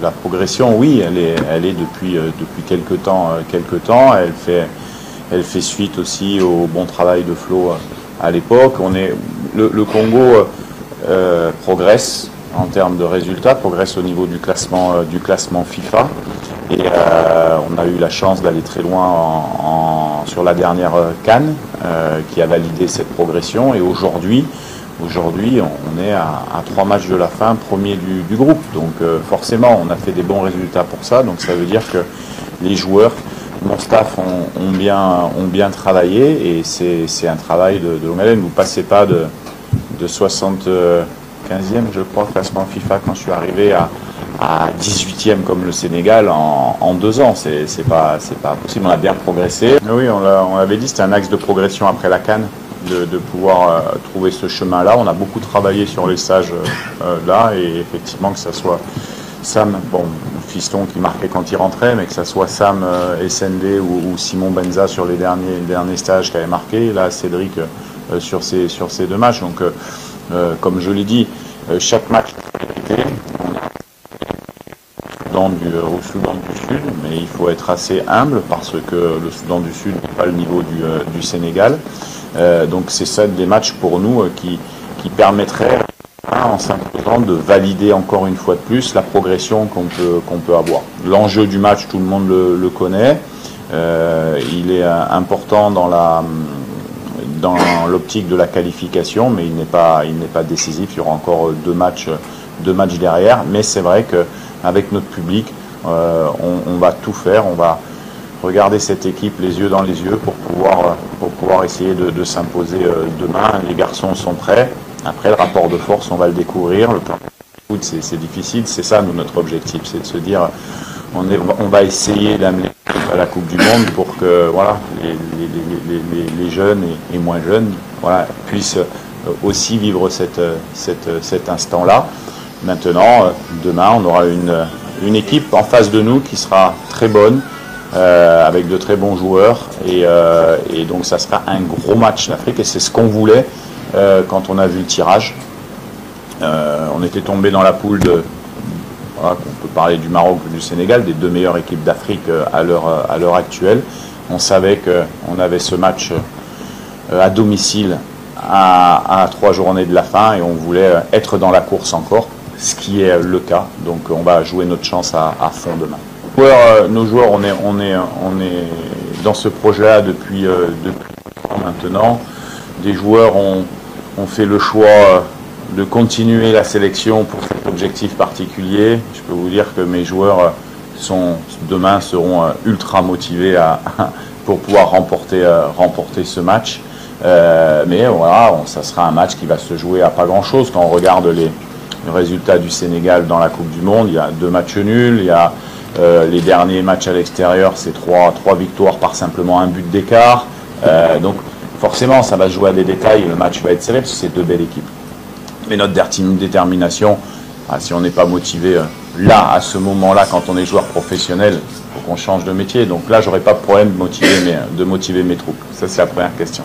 La progression, oui, elle est depuis quelque temps. Elle fait suite aussi au bon travail de Flo à l'époque. Le Congo progresse en termes de résultats, progresse au niveau du classement FIFA. Et on a eu la chance d'aller très loin sur la dernière CAN qui a validé cette progression. Et aujourd'hui, on est à 3 matchs de la fin, premier du groupe. Donc forcément, on a fait des bons résultats pour ça. Donc ça veut dire que les joueurs, mon staff ont bien travaillé. Et c'est un travail de longue haleine. Vous ne passez pas de 75e, je crois, classement FIFA quand je suis arrivé à 18e comme le Sénégal en 2 ans. C'est pas possible. On a bien progressé. Oui, on l'avait dit, c'était un axe de progression après la CAN. De pouvoir trouver ce chemin-là. On a beaucoup travaillé sur les stages là, et effectivement que ça soit Sam, Fiston qui marquait quand il rentrait, mais que ça soit Sam SND ou Simon Benza sur les derniers stages qui avaient marqué, là Cédric sur ces 2 matchs. Donc comme je l'ai dit, chaque match au Soudan du Sud, mais il faut être assez humble parce que le Soudan du Sud n'est pas le niveau du Sénégal. Donc c'est ça des matchs pour nous qui permettraient en s'imposant de valider encore une fois de plus la progression qu'on peut avoir. L'enjeu du match, tout le monde le connaît. Il est important dans l'optique de la qualification, mais il n'est pas décisif. Il y aura encore deux matchs derrière. Mais c'est vrai qu'avec notre public, on va tout faire. On va regarder cette équipe les yeux dans les yeux pour pouvoir essayer de s'imposer demain. Les garçons sont prêts. Après, le rapport de force, on va le découvrir. Le plan de foot, c'est difficile. C'est ça, notre objectif. C'est de se dire, on va essayer d'amener à la Coupe du Monde pour que les jeunes et moins jeunes puissent aussi vivre cet instant-là. Maintenant, demain, on aura une équipe en face de nous qui sera très bonne, avec de très bons joueurs, et donc ça sera un gros match d'Afrique, et c'est ce qu'on voulait quand on a vu le tirage. On était tombé dans la poule on peut parler du Maroc ou du Sénégal, des deux meilleures équipes d'Afrique à l'heure actuelle. On savait qu'on avait ce match à domicile à 3 journées de la fin, et on voulait être dans la course encore, ce qui est le cas. Donc on va jouer notre chance à fond demain. Nos joueurs, on est dans ce projet-là depuis maintenant. Des joueurs ont fait le choix de continuer la sélection pour cet objectif particulier. Je peux vous dire que mes joueurs demain seront ultra motivés pour pouvoir remporter ce match. Mais voilà, ça sera un match qui va se jouer à pas grand-chose. Quand on regarde les résultats du Sénégal dans la Coupe du Monde, il y a 2 matchs nuls, il y a les derniers matchs à l'extérieur, c'est 3 victoires par simplement 1 but d'écart. Donc forcément, ça va se jouer à des détails. Le match va être serré parce que c'est 2 belles équipes. Mais notre détermination, si on n'est pas motivé là, à ce moment-là, quand on est joueur professionnel, il faut qu'on change de métier. Donc là, j'aurais pas de problème de motiver mes troupes. Ça, c'est la première question.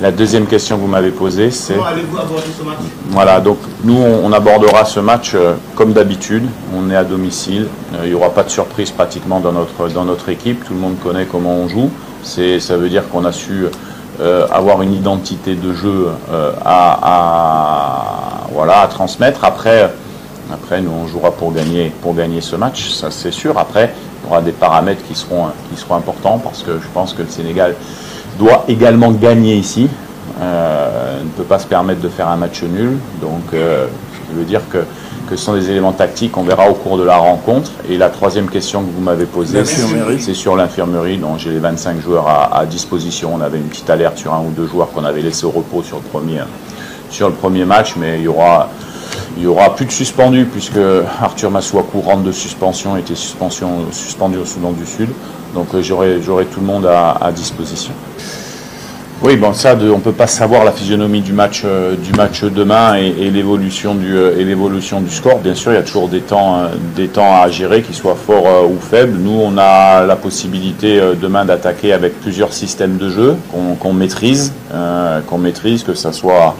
La deuxième question que vous m'avez posée, c'est... Comment allez-vous aborder ce match ? Voilà, donc nous, on abordera ce match comme d'habitude. On est à domicile. Il n'y aura pas de surprise pratiquement dans notre équipe. Tout le monde connaît comment on joue. Ça veut dire qu'on a su avoir une identité de jeu à transmettre. Après, nous, on jouera pour gagner ce match, ça c'est sûr. Après, il y aura des paramètres qui seront importants, parce que je pense que le Sénégal doit également gagner ici. Ne peut pas se permettre de faire un match nul. Donc, je veux dire que ce sont des éléments tactiques qu'on verra au cours de la rencontre. Et la troisième question que vous m'avez posée, c'est sur l'infirmerie. Donc, j'ai les 25 joueurs à disposition. On avait une petite alerte sur 1 ou 2 joueurs qu'on avait laissé au repos sur le premier match, mais il y aura plus de suspendus, puisque Arthur Masuaku rentre de suspension, était suspendu au Soudan du Sud. Donc j'aurai tout le monde à disposition. Oui, bon, ça, on ne peut pas savoir la physionomie du match demain et l'évolution du score. Bien sûr, il y a toujours des temps à gérer, qu'ils soient forts ou faibles. Nous, on a la possibilité demain d'attaquer avec plusieurs systèmes de jeu qu'on maîtrise, que ça soit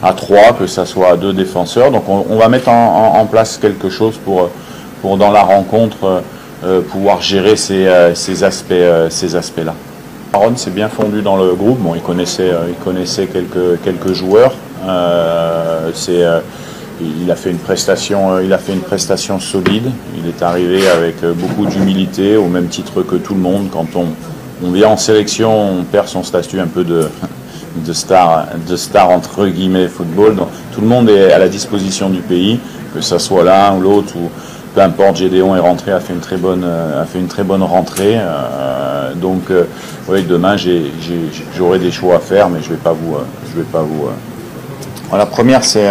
à 3, que ça soit à 2 défenseurs. Donc on va mettre en place quelque chose pour pour dans la rencontre pouvoir gérer ces aspects-là. Aaron s'est bien fondu dans le groupe. Bon, il connaissait quelques joueurs. Il a fait une prestation solide. Il est arrivé avec beaucoup d'humilité, au même titre que tout le monde. Quand on vient en sélection, on perd son statut un peu de star entre guillemets football. Donc, tout le monde est à la disposition du pays, que ça soit l'un ou l'autre, ou peu importe. Gédéon est rentré, a fait une très bonne rentrée. Donc, oui, demain j'aurai des choix à faire, mais je vais pas vous. La première, c'est,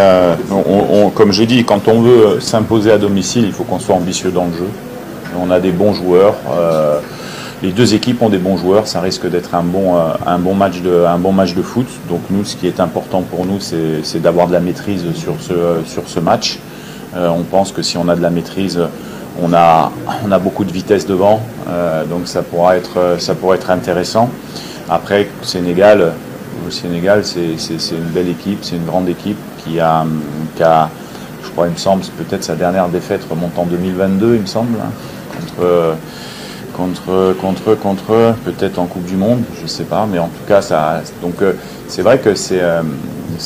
comme je dis, quand on veut s'imposer à domicile, il faut qu'on soit ambitieux dans le jeu. On a des bons joueurs. Les deux équipes ont des bons joueurs. Ça risque d'être un bon match de foot. Donc nous, ce qui est important pour nous, c'est d'avoir de la maîtrise sur ce match. On pense que si on a de la maîtrise, on a beaucoup de vitesse devant. Donc ça pourra être intéressant. Après, le Sénégal, c'est une belle équipe, c'est une grande équipe qui a, je crois, il me semble, peut-être sa dernière défaite remonte en 2022, il me semble, hein, contre peut-être en Coupe du Monde, je ne sais pas, mais en tout cas, donc c'est vrai que c'est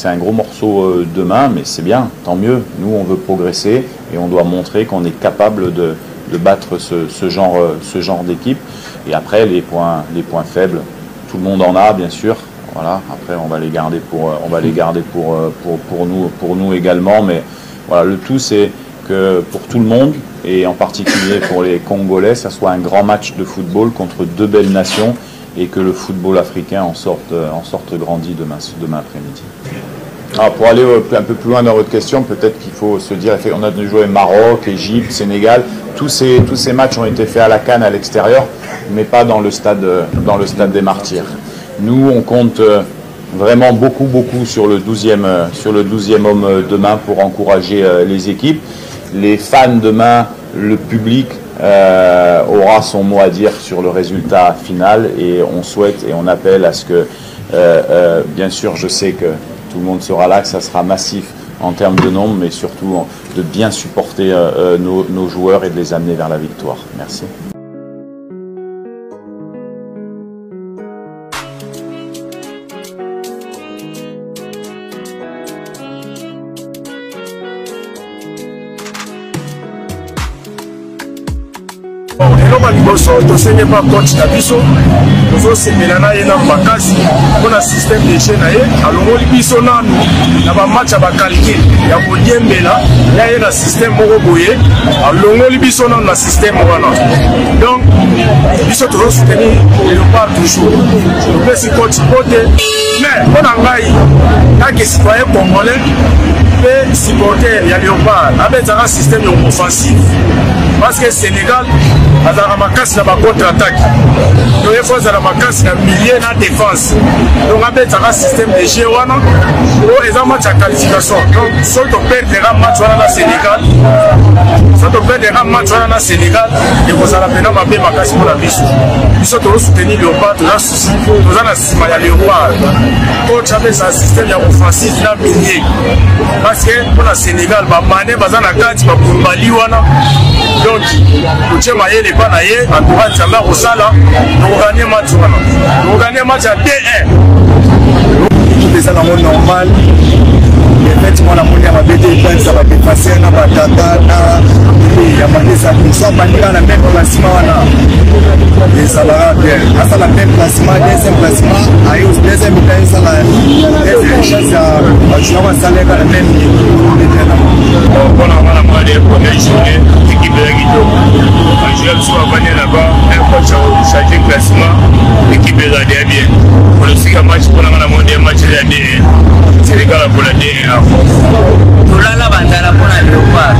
un gros morceau demain, mais c'est bien, tant mieux. Nous, on veut progresser et on doit montrer qu'on est capable de battre ce genre d'équipe. Et après, les points faibles, tout le monde en a, bien sûr. Voilà, après on va les garder pour nous également, mais voilà, le tout c'est que pour tout le monde et en particulier pour les Congolais, ça soit un grand match de football contre deux belles nations et que le football africain en sorte grandi demain après-midi. Alors pour aller un peu plus loin dans votre question, peut-être qu'il faut se dire, on a joué Maroc, Égypte, Sénégal, tous ces matchs ont été faits à la CAN à l'extérieur, mais pas dans le stade des Martyrs. Nous, on compte vraiment beaucoup sur le 12e homme demain pour encourager les équipes. Les fans demain, le public aura son mot à dire sur le résultat final et on souhaite et on appelle à ce que, bien sûr, je sais que tout le monde sera là, que ça sera massif en termes de nombre, mais surtout de bien supporter nos joueurs et de les amener vers la victoire. Merci. eloko liboso tosenye pa coach na biso tozosepela na ye na makasi mpona système de jeu na ye alongoli biso nanu na bamatch ya bakalite ya kodiembela ya ye na système moko boye alongoli biso nanu na système wana. Donc biso tozosoutenir Léopard toujours topesi coach pote, mais mpona ngai kaka citoyen congolais mpe supporter ya Léopard abetaka système ya offensive parce que Sénégal azalaka makasi na bacontre-attaque, donc il faut azala makasi na milieu na défense, donc abetaka système de jeu wana oyo eza match ya qualification. Donc soki toperdera match wana na Sénégal ekozala mpena mabe makasi mpona biso tozosoutenir Léopard, toza susi toza na nsima ya Léopard. Coach apesa système ya offensive na milieu parce que mpona Sénégal bamane baza na kati bakumbali wana, donc totie mayele epa na ye antoura nzambe akosala tokoganye match wana, tokoganye match ya 2-1. eza nango normal effectivement namoni ya mabete epanisa badefenseur na batata na ya bandesa so bandika na même placement wana ezalaka bien asala même placement deuxième placement ayo deuxième temps esala chance ya bajoueur basaleka na même mpona wana mwade première journée équipe ya kitoko bajoueur biso bavandi là-bas un coach achange classement équipe ezali ya bien polosika match mpona nga na monde match ya 2-1 Sénégal akola 2-1 tolala bandala mpona Léopard